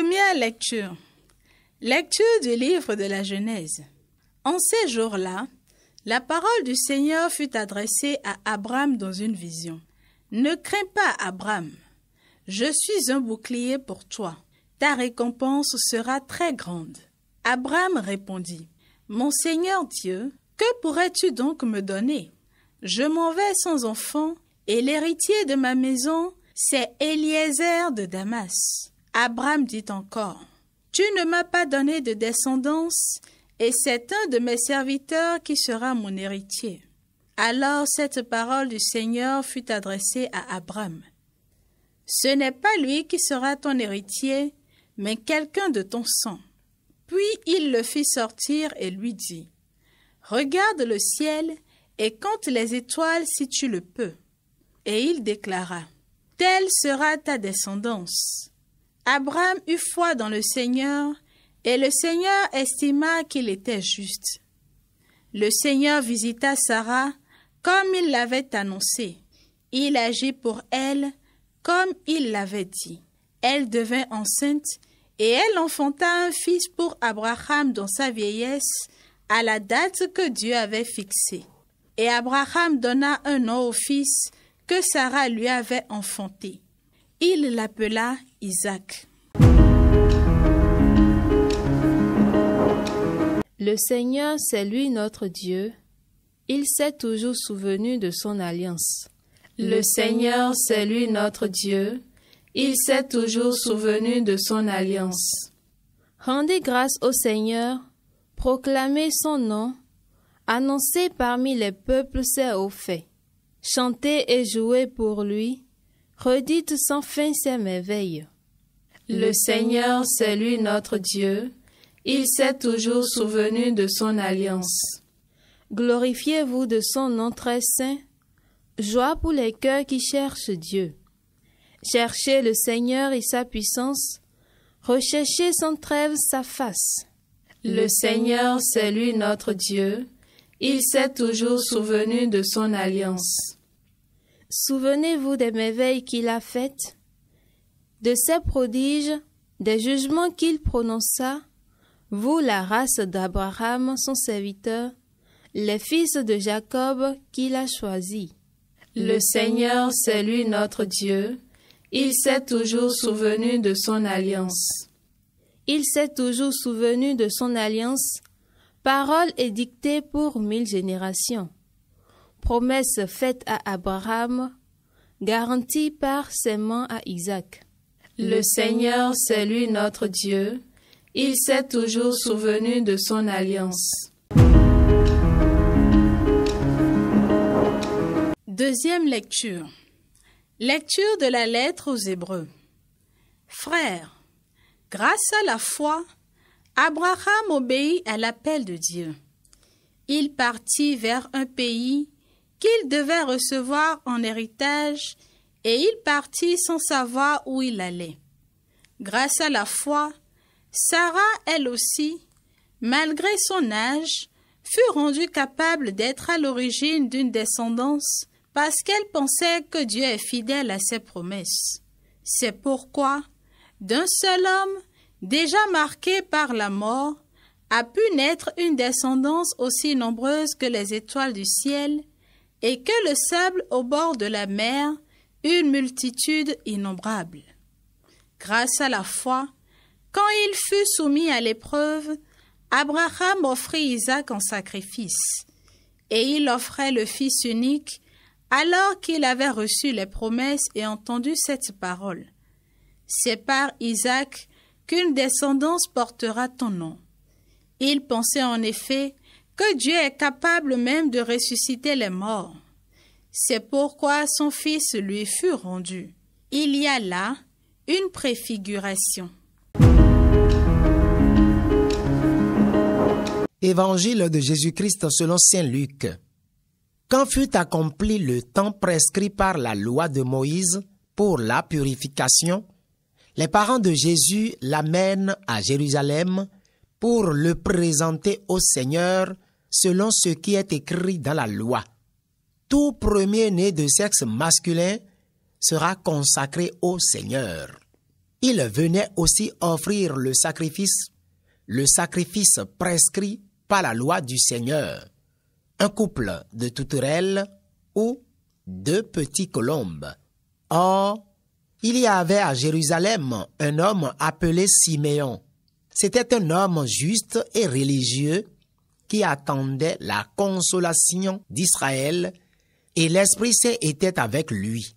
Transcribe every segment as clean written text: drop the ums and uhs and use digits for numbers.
Première lecture. Lecture du livre de la Genèse. En ces jours-là, la parole du Seigneur fut adressée à Abraham dans une vision. « Ne crains pas, Abraham, je suis un bouclier pour toi. Ta récompense sera très grande. » Abraham répondit, « Mon Seigneur Dieu, que pourrais-tu donc me donner? Je m'en vais sans enfant, et l'héritier de ma maison, c'est Eliezer de Damas. » Abraham dit encore, « Tu ne m'as pas donné de descendance, et c'est un de mes serviteurs qui sera mon héritier. » Alors cette parole du Seigneur fut adressée à Abraham. « Ce n'est pas lui qui sera ton héritier, mais quelqu'un de ton sang. » Puis il le fit sortir et lui dit, « Regarde le ciel et compte les étoiles si tu le peux. » Et il déclara, « Telle sera ta descendance. » Abraham eut foi dans le Seigneur, et le Seigneur estima qu'il était juste. Le Seigneur visita Sarah comme il l'avait annoncé. Il agit pour elle comme il l'avait dit. Elle devint enceinte et elle enfanta un fils pour Abraham dans sa vieillesse, à la date que Dieu avait fixée. Et Abraham donna un nom au fils que Sarah lui avait enfanté. Il l'appela Isaac. Le Seigneur, c'est lui notre Dieu. Il s'est toujours souvenu de son alliance. Le Seigneur, c'est lui notre Dieu. Il s'est toujours souvenu de son alliance. Rendez grâce au Seigneur, proclamez son nom, annoncez parmi les peuples ses hauts faits. Chantez et jouez pour lui, redites sans fin ses merveilles. Le Seigneur, c'est lui notre Dieu. Il s'est toujours souvenu de son alliance. Glorifiez-vous de son nom très saint. Joie pour les cœurs qui cherchent Dieu. Cherchez le Seigneur et sa puissance. Recherchez sans trêve sa face. Le Seigneur, c'est lui notre Dieu. Il s'est toujours souvenu de son alliance. Souvenez-vous des merveilles qu'il a faites, de ses prodiges, des jugements qu'il prononça, vous, la race d'Abraham, son serviteur, les fils de Jacob qu'il a choisis. Le Seigneur, c'est lui notre Dieu. Il s'est toujours souvenu de son alliance. Il s'est toujours souvenu de son alliance, parole édictée pour 1000 générations. Promesse faite à Abraham, garantie par serment à Isaac. Le Seigneur, c'est lui notre Dieu. Il s'est toujours souvenu de son alliance. Deuxième lecture. Lecture de la lettre aux Hébreux. Frères, grâce à la foi, Abraham obéit à l'appel de Dieu. Il partit vers un pays qu'il devait recevoir en héritage et il partit sans savoir où il allait. Grâce à la foi, Sarah, elle aussi, malgré son âge, fut rendue capable d'être à l'origine d'une descendance parce qu'elle pensait que Dieu est fidèle à ses promesses. C'est pourquoi, d'un seul homme, déjà marqué par la mort, a pu naître une descendance aussi nombreuse que les étoiles du ciel et que le sable au bord de la mer, une multitude innombrable. Grâce à la foi, quand il fut soumis à l'épreuve, Abraham offrit Isaac en sacrifice, et il offrait le fils unique alors qu'il avait reçu les promesses et entendu cette parole. C'est par Isaac qu'une descendance portera ton nom. Il pensait en effet que Dieu est capable même de ressusciter les morts. C'est pourquoi son fils lui fut rendu. Il y a là une préfiguration. Évangile de Jésus-Christ selon saint Luc. Quand fut accompli le temps prescrit par la loi de Moïse pour la purification, les parents de Jésus l'amènent à Jérusalem pour le présenter au Seigneur selon ce qui est écrit dans la loi. Tout premier-né de sexe masculin sera consacré au Seigneur. il venait aussi offrir le sacrifice prescrit par la loi du Seigneur, un couple de tourterelles ou 2 petits colombes. Or, il y avait à Jérusalem un homme appelé Siméon. C'était un homme juste et religieux qui attendait la consolation d'Israël, et l'Esprit Saint était avec lui.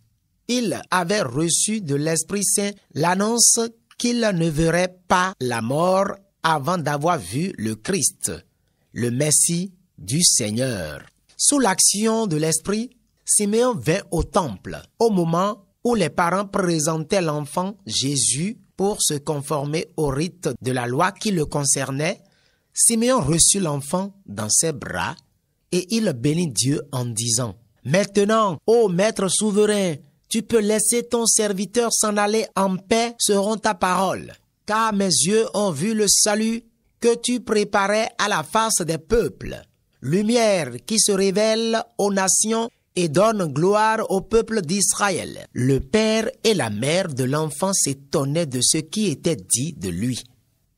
Il avait reçu de l'Esprit Saint l'annonce qu'il ne verrait pas la mort avant d'avoir vu le Christ, le Messie du Seigneur. Sous l'action de l'Esprit, Siméon vint au temple au moment où les parents présentaient l'enfant Jésus pour se conformer au rite de la loi qui le concernait. Siméon reçut l'enfant dans ses bras et il bénit Dieu en disant: « Maintenant, ô Maître souverain, tu peux laisser ton serviteur s'en aller en paix selon ta parole, car mes yeux ont vu le salut que tu préparais à la face des peuples, lumière qui se révèle aux nations et donne gloire au peuple d'Israël. » Le père et la mère de l'enfant s'étonnaient de ce qui était dit de lui.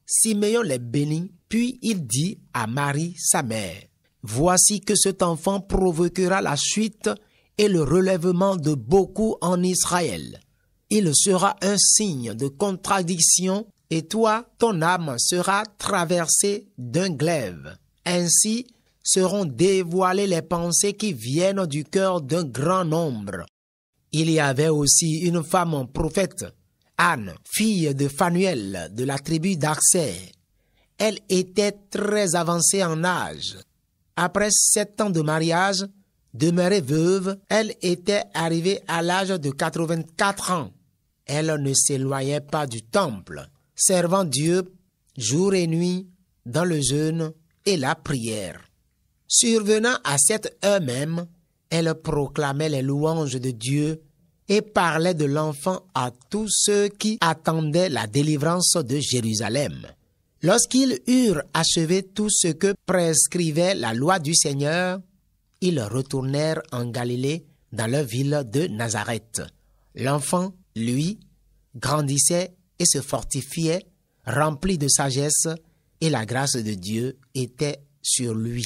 Siméon les bénit, puis il dit à Marie, sa mère: « Voici que cet enfant provoquera la chute et le relèvement de beaucoup en Israël. Il sera un signe de contradiction, et toi, ton âme sera traversée d'un glaive. Ainsi seront dévoilées les pensées qui viennent du cœur d'un grand nombre. » Il y avait aussi une femme prophète, Anne, fille de Phanuel, de la tribu d'Axer. Elle était très avancée en âge. Après 7 ans de mariage, demeurée veuve, elle était arrivée à l'âge de 84 ans. Elle ne s'éloignait pas du temple, servant Dieu jour et nuit dans le jeûne et la prière. Survenant à cette heure même, elle proclamait les louanges de Dieu et parlait de l'enfant à tous ceux qui attendaient la délivrance de Jérusalem. Lorsqu'ils eurent achevé tout ce que prescrivait la loi du Seigneur, ils retournèrent en Galilée dans leur ville de Nazareth. L'enfant, lui, grandissait et se fortifiait, rempli de sagesse, et la grâce de Dieu était sur lui.